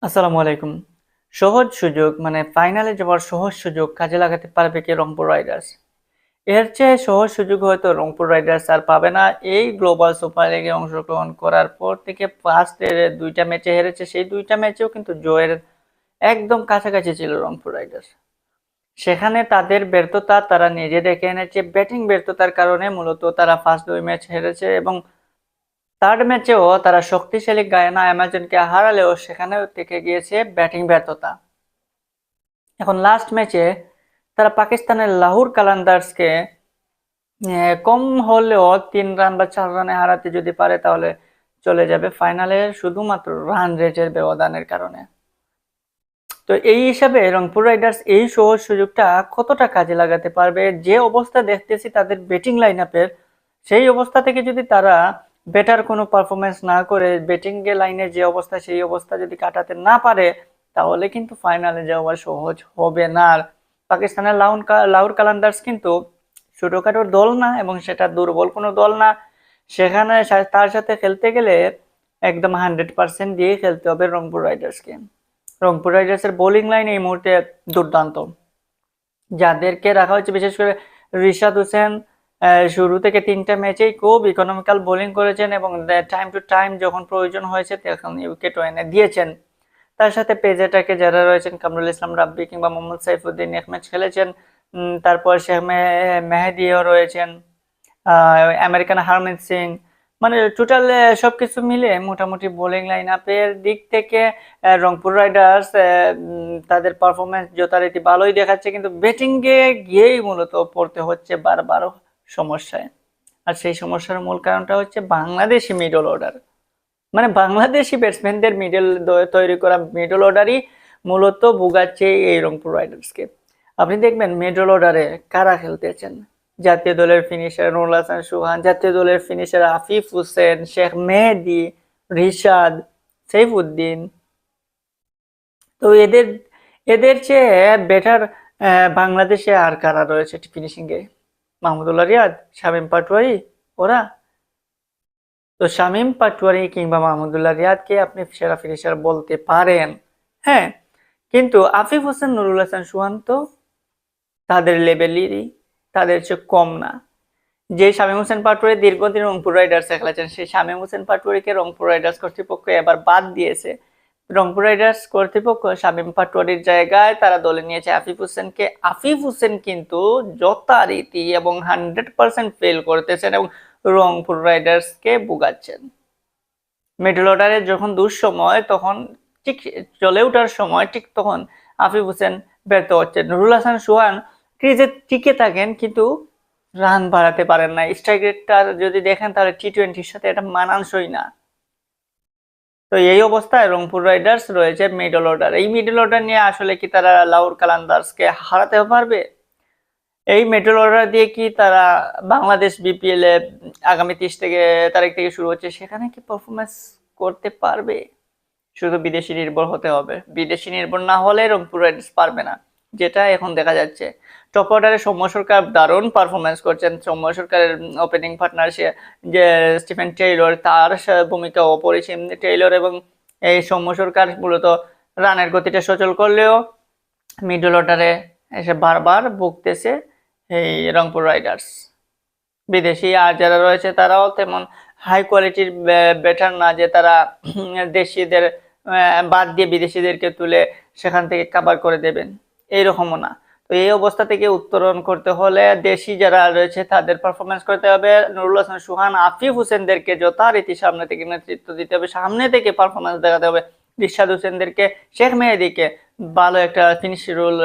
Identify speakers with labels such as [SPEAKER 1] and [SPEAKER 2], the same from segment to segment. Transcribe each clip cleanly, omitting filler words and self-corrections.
[SPEAKER 1] আসসালামু আলাইকুম। সহজ সুযোগ মানে ফাইনালে যাওয়ার সহজ সুযোগ কাজে লাগাতে পারবে কি রংপুর রাইডার্স? এর চেয়ে সহজ সুযোগ হয়তো রংপুর রাইডার্স আর পাবে না। এই গ্লোবাল সুপার লিগে অংশগ্রহণ করার পর থেকে ফার্স্টের ২টা ম্যাচে হেরেছে। সেই ২টা ম্যাচেও কিন্তু জয়ের একদম কাছাকাছি ছিল রংপুর রাইডার্স। সেখানে তাদের ব্যর্থতা তারা নিজে ডেকে এনেছে। ব্যাটিং ব্যর্থতার কারণে মূলত তারা ফার্স্ট ২ ম্যাচ হেরেছে এবং থার্ড ম্যাচেও তারা শক্তিশালী গায়ানা অ্যামাজনকে হারালেও সেখানেও থেকে গিয়েছে ব্যাটিং ব্যর্থতা। এখন লাস্ট ম্যাচে তারা পাকিস্তানের লাহোর কালান্দার্সকে কম হলেও ৩ রান বা ৪ রানে হারাতে যদি পারে তাহলে চলে যাবে ফাইনালে শুধুমাত্র রান রেটের ব্যবধানের কারণে। তো এই হিসাবে রংপুর রাইডার্স এই সহজ সুযোগটা কতটা কাজে লাগাতে পারবে? যে অবস্থা দেখতেছি তাদের ব্যাটিং লাইন আপের, সেই অবস্থা থেকে যদি তারা বেটার কোনো পারফরমেন্স না করে ব্যাটিং লাইনের যে অবস্থা সেই অবস্থা যদি কাটাতে না পারে তাহলে কিন্তু ফাইনালে যাওয়া সহজ হবে না। আর পাকিস্তানের লাহোর কালান্দার্স কিন্তু ছোটখাটো দল না এবং সেটা দুর্বল কোনো দল না। সেখানে তার সাথে খেলতে গেলে একদম 100% দিয়ে খেলতে হবে রংপুর রাইডার্সকে। রংপুর রাইডার্সের বোলিং লাইন এই মুহূর্তে দুর্দান্ত। যাদেরকে রাখা হচ্ছে বিশেষ করে রিশাদ হোসেন শুরু থেকে ৩টা ম্যাচেই খুব ইকোনমিক্যাল বোলিং করেছেন এবং টাইম টু টাইম যখন প্রয়োজন হয়েছে তখন উইকেটও এনে দিয়েছেন। তার সাথে পেজ অ্যাটাকে যারা রয়েছেন কামরুল ইসলাম রাব্বি কিংবা মোহাম্মদ সাইফুদ্দিন এক ম্যাচ খেলেছেন। তারপর শেখ মেহেদিও রয়েছেন, আমেরিকান হারমিত সিং, মানে টোটাল সবকিছু মিলে মোটামুটি বোলিং লাইন আপের দিক থেকে রংপুর রাইডার্স তাদের পারফরমেন্স যথারীতি ভালোই দেখাচ্ছে, কিন্তু ব্যাটিংয়ে গিয়েই মূলত পড়তে হচ্ছে বারবার সমস্যায়। আর সেই সমস্যার মূল কারণটা হচ্ছে বাংলাদেশি মিডল অর্ডার, মানে বাংলাদেশি ব্যাটসম্যানদের তৈরি করা মিডল অর্ডারই মূলত ভোগাচ্ছে এই রংপুর রাইডার্সকে। আপনি দেখবেন মিডল অর্ডারে কারা খেলতেছেন, জাতীয় দলের ফিনিশার নুরুল হাসান সুহান, জাতীয় দলের ফিনিশার আফিফ হোসেন, শেখ মেহেদি, রিশাদ, সাইফুদ্দিন। তো এদের এদের চেয়ে বেটার বাংলাদেশে আর কারা রয়েছে ফিনিশিং এ? মাহমুদুল্লাহ রিয়াদ, শামীম পাটোয়ারি, ওরা। তো শামীম পাটোয়ারি কিংবা মাহমুদুল্লাহ রিয়াদকে আপনি সেরা ফিনিশার বলতে পারেন, হ্যাঁ, কিন্তু আফিফ হোসেন, নুরুল হাসান সুহান তো তাদের লেভেলেরই, তাদের চেয়ে কম না। যে শামীম হোসেন পাটোয়ারি দীর্ঘদিন রংপুর রাইডার্সে খেলেছেন, সেই শামীম হোসেন পাটোয়ারিকে রংপুর রাইডার্স কর্তৃপক্ষ এবার বাদ দিয়েছে। রংপুর রাইডার্স কর্তৃপক্ষ শামীম পাটোয়ারির জায়গায় তারা দলে নিয়েছে আফিফ হোসেনকে। আফিফ হোসেন কিন্তু যথারীতি এবং 100% ফেল করতেছেন এবং রংপুর রাইডার্সকে ভোগাচ্ছেন। মিডল অর্ডারে যখন দুঃসময় তখন ঠিক চলে ওঠার সময় ঠিক তখন আফিফ হোসেন ব্যর্থ হচ্ছেন। নুরুল হাসান সোহান ক্রিজে টিকে থাকেন কিন্তু রান বাড়াতে পারেন না। স্ট্রাইক রেটটা যদি দেখেন তাহলে টি-20-র সাথে এটা মানানসই না। তো এই অবস্থায় রংপুর রাইডার্স রয়েছে মিডল অর্ডার। এই মিডল অর্ডার নিয়ে আসলে কি তারা লাহোর কালান্দার্সকে হারাতে পারবে? এই মিডল অর্ডার দিয়ে কি তারা বাংলাদেশ বিপিএল এ আগামী 30 তারিখ থেকে শুরু হচ্ছে, সেখানে কি পারফরমেন্স করতে পারবে? শুধু বিদেশি নির্ভর হতে হবে। বিদেশি নির্ভর না হলে রংপুর রাইডার্স পারবে না, যেটা এখন দেখা যাচ্ছে। টপ অর্ডারে সৌম্য সরকার দারুণ পারফরমেন্স করছেন। সৌম্য সরকারের ওপেনিং পার্টনার যে স্টিফেন টেইলর, তার ভূমিকা অপরিসীম। টেইলর এবং এই সৌম্য সরকার মূলত রানের গতিটা সচল করলেও মিডল অর্ডারে এসে বারবার ভুগতেছে এই রংপুর রাইডার্স। বিদেশি আর যারা রয়েছে তারাও তেমন হাই কোয়ালিটির ব্যাটার না যে তারা দেশিদের বাদ দিয়ে বিদেশিদেরকে তুলে সেখান থেকে কাভার করে দেবেন, এইরকমও না। তো এই অবস্থা থেকে উত্তরণ করতে হলে দেশি যারা রয়েছে তাদের পারফরমেন্স করতে হবে। নুরুল হাসান সুহান, আফিফ হোসেনদেরকে যথারীতি সামনে থেকে নেতৃত্ব দিতে হবে, সামনে থেকে পারফরমেন্স দেখাতে হবে। রিশাদ হোসেনদেরকে, শেখ মেহেদিকে ভালো একটা ফিনিশিং রোল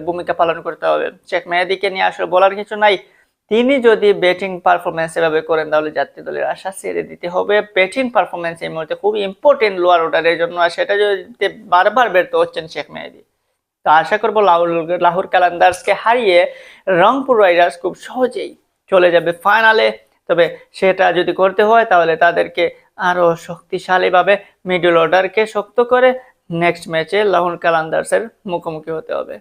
[SPEAKER 1] ভূমিকা পালন করতে হবে। শেখ মেহেদিকে নিয়ে আসলে বলার কিছু নাই। তিনি যদি ব্যাটিং পারফরমেন্স এভাবে করেন তাহলে জাতীয় দলের আশা ছেড়ে দিতে হবে। ব্যাটিং পারফরমেন্স এই মুহূর্তে খুব ইম্পর্টেন্ট লোয়ার অর্ডারের জন্য, আর সেটা যদি বারবার ব্যর্থ হচ্ছেন শেখ মেহেদী। তো আশা করবো লাহোর কালান্দার্সকে হারিয়ে রংপুর রাইডার্স খুব সহজেই চলে যাবে ফাইনালে। তবে সেটা যদি করতে হয় তাহলে তাদেরকে আরো শক্তিশালীভাবে মিডল অর্ডারকে শক্ত করে নেক্সট ম্যাচে লাহোর কালান্দার্সের মুখোমুখি হতে হবে।